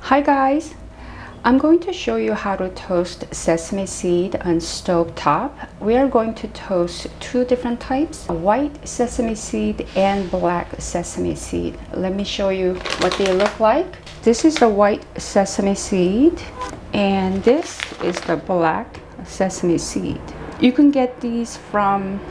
Hi guys, I'm going to show you how to toast sesame seed on stovetop. We are going to toast two different types, white sesame seed and black sesame seed. Let me show you what they look like. This is the white sesame seed and this is the black sesame seed. You can get these from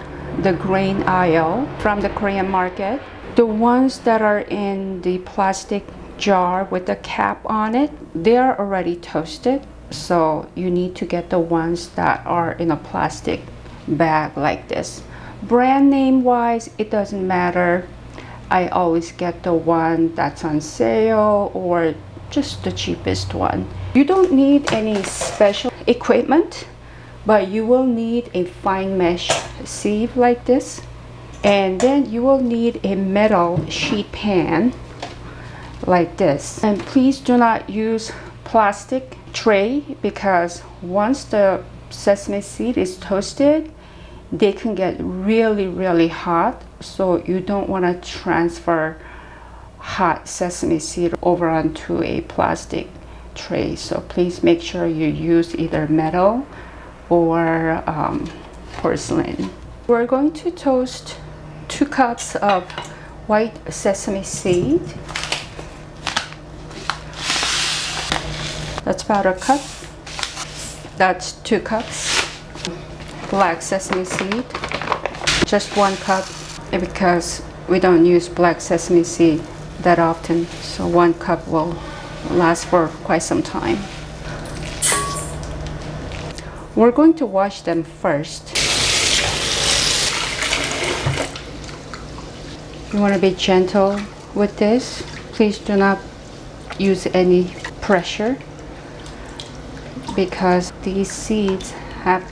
the grain aisle from the Korean market. The ones that are in the plastic jar with the cap on it, they are already toasted, so you need to get the ones that are in a plastic bag like this. Brand name wise, it doesn't matter. I always get the one that's on sale or just the cheapest one. You don't need any special equipment, but you will need a fine mesh sieve like this, and then you will need a metal sheet pan like this. And please do not use plastic tray, because once the sesame seed is toasted, they can get really hot, so you don't want to transfer hot sesame seed over onto a plastic tray. So please make sure you use either metal or porcelain. We're going to toast 2 cups of white sesame seed. That's about a cup. That's 2 cups. Black sesame seed, just 1 cup, because we don't use black sesame seed that often, so 1 cup will last for quite some time. We're going to wash them first. You want to be gentle with this. Please do not use any pressure, because these seeds have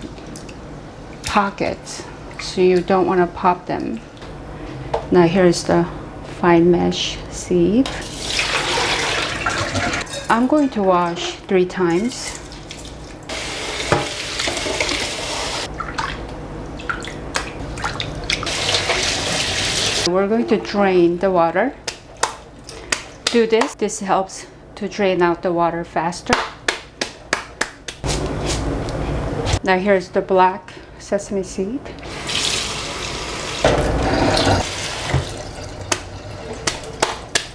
pockets, so you don't want to pop them. Now here's the fine mesh sieve. I'm going to wash 3 times. We're going to drain the water. Do this. This helps to drain out the water faster. Now here's the black sesame seed.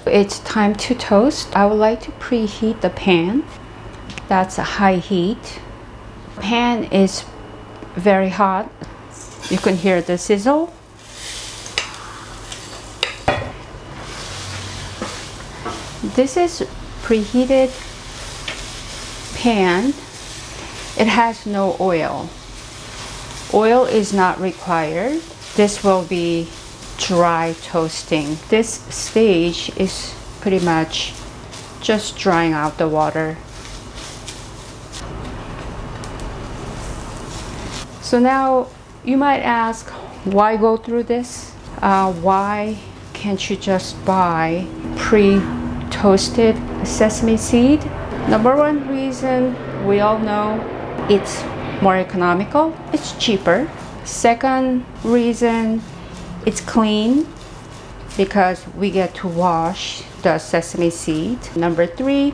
It's time to toast. I would like to preheat the pan. That's a high heat. Pan is very hot. You can hear the sizzle. This is preheated pan. It has no oil. Oil is not required. This will be dry toasting. This stage is pretty much just drying out the water. So now you might ask, why go through this? Why can't you just buy pre-toasted sesame seed? Number one reason, we all know, it's more economical, it's cheaper. Second reason, it's clean, because we get to wash the sesame seed. Number 3,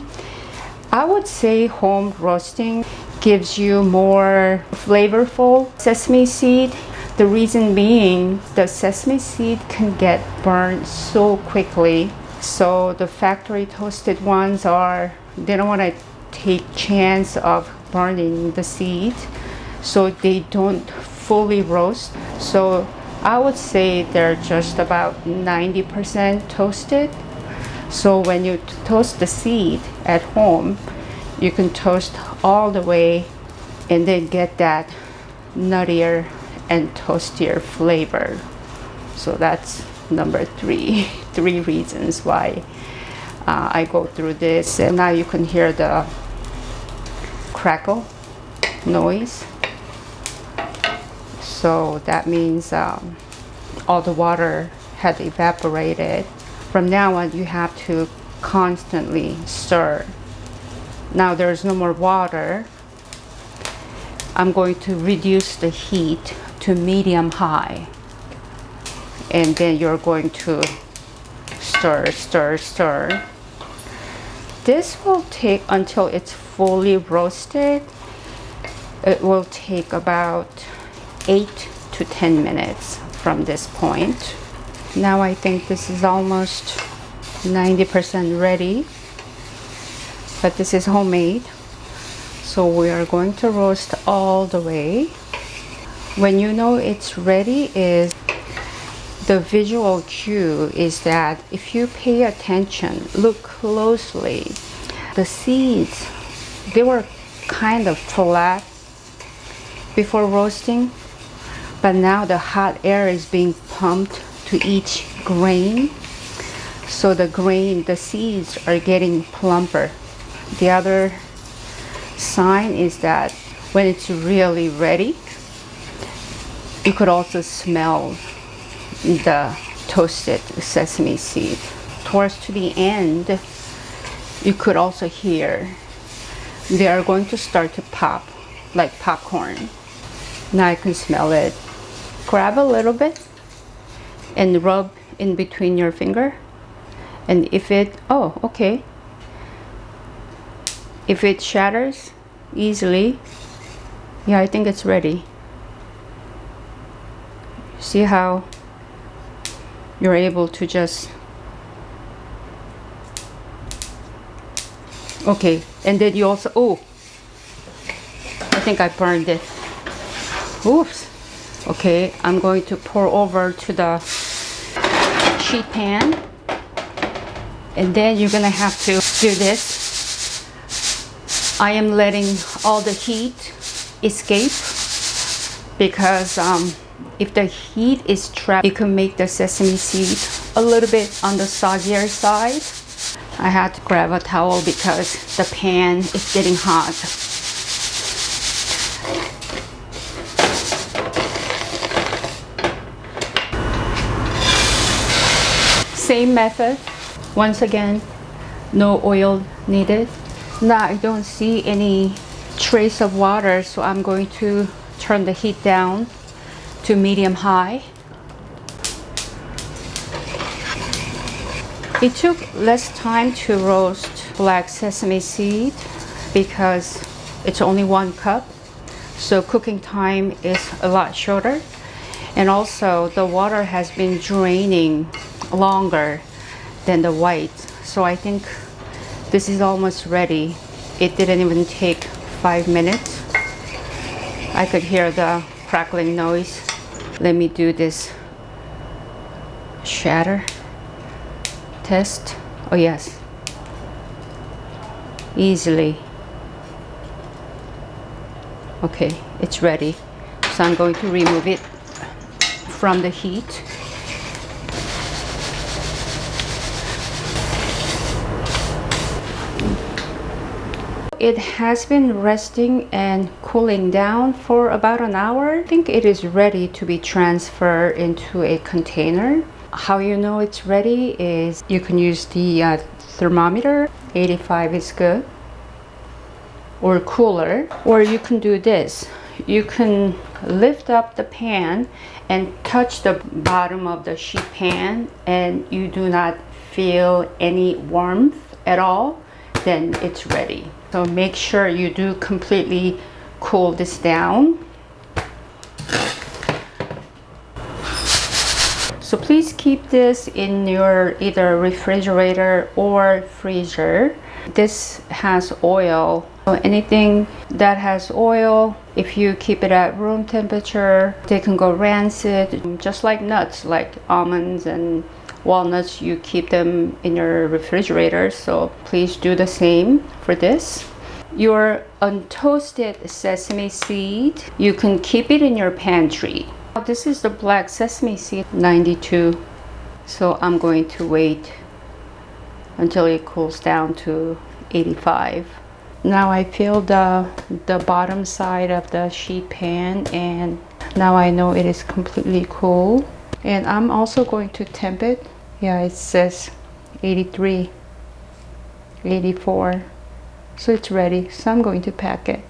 I would say home roasting gives you more flavorful sesame seed. The reason being, the sesame seed can get burned so quickly. So the factory toasted ones they don't want to take chance of burning the seed, so they don't fully roast. So I would say they're just about 90% toasted. So when you toast the seed at home, you can toast all the way and then get that nuttier and toastier flavor. So that's number 3 reasons why I go through this. And now you can hear the crackle noise, so that means all the water had evaporated. From now on, you have to constantly stir. Now there's no more water. I'm going to reduce the heat to medium high, and then you're going to stir. This will take until it's fully roasted. It will take about 8 to 10 minutes from this point. Now I think this is almost 90% ready, but this is homemade. So we are going to roast all the way. When you know it's ready is the visual cue is that if you pay attention, look closely, the seeds, they were kind of flat before roasting, but now the hot air is being pumped to each grain. So the seeds are getting plumper. The other sign is that when it's really ready, you could also smell the toasted sesame seed. Towards to the end, you could also hear they are going to start to pop like popcorn. Now I can smell it. Grab a little bit and rub in between your finger, and if it if it shatters easily, yeah, I think it's ready. See how you're able to just okay, and then you also I think I burned it. Oops. Okay, I'm going to pour over to the sheet pan, and then you're gonna have to do this. I am letting all the heat escape because if the heat is trapped, it can make the sesame seed a little bit on the soggier side. I had to grab a towel because the pan is getting hot. Same method. Once again, no oil needed. Now I don't see any trace of water, so I'm going to turn the heat down to medium high. It took less time to roast black sesame seed because it's only 1 cup, so cooking time is a lot shorter, and also the water has been draining longer than the white, so I think this is almost ready. It didn't even take 5 minutes. I could hear the crackling noise. Let me do this shatter test. Oh yes, easily. Okay, it's ready. So I'm going to remove it from the heat. It has been resting and cooling down for about an hour. I think it is ready to be transferred into a container. How you know it's ready is you can use the thermometer. 85 is good, or cooler, or you can do this. You can lift up the pan and touch the bottom of the sheet pan and you do not feel any warmth at all, then it's ready. So make sure you do completely cool this down. So please keep this in your either refrigerator or freezer. This has oil. So anything that has oil, if you keep it at room temperature, they can go rancid. Just like nuts, like almonds and walnuts, you keep them in your refrigerator. So please do the same for this. Your untoasted sesame seed, you can keep it in your pantry. This is the black sesame seed, 92. So I'm going to wait until it cools down to 85. Now I feel the bottom side of the sheet pan, and now I know it is completely cool. And I'm also going to temp it. Yeah, it says 83, 84. So it's ready. So I'm going to pack it.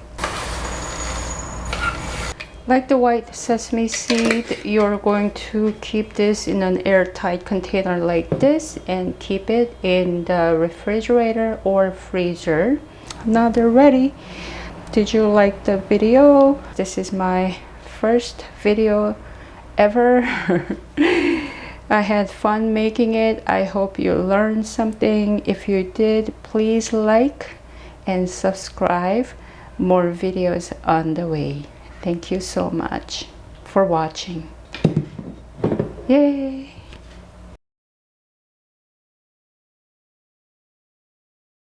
Like the white sesame seed, you're going to keep this in an airtight container like this and keep it in the refrigerator or freezer. Now they're ready. Did you like the video? This is my first video ever. I had fun making it. I hope you learned something. If you did, please like and subscribe. More videos on the way. Thank you so much for watching. Yay!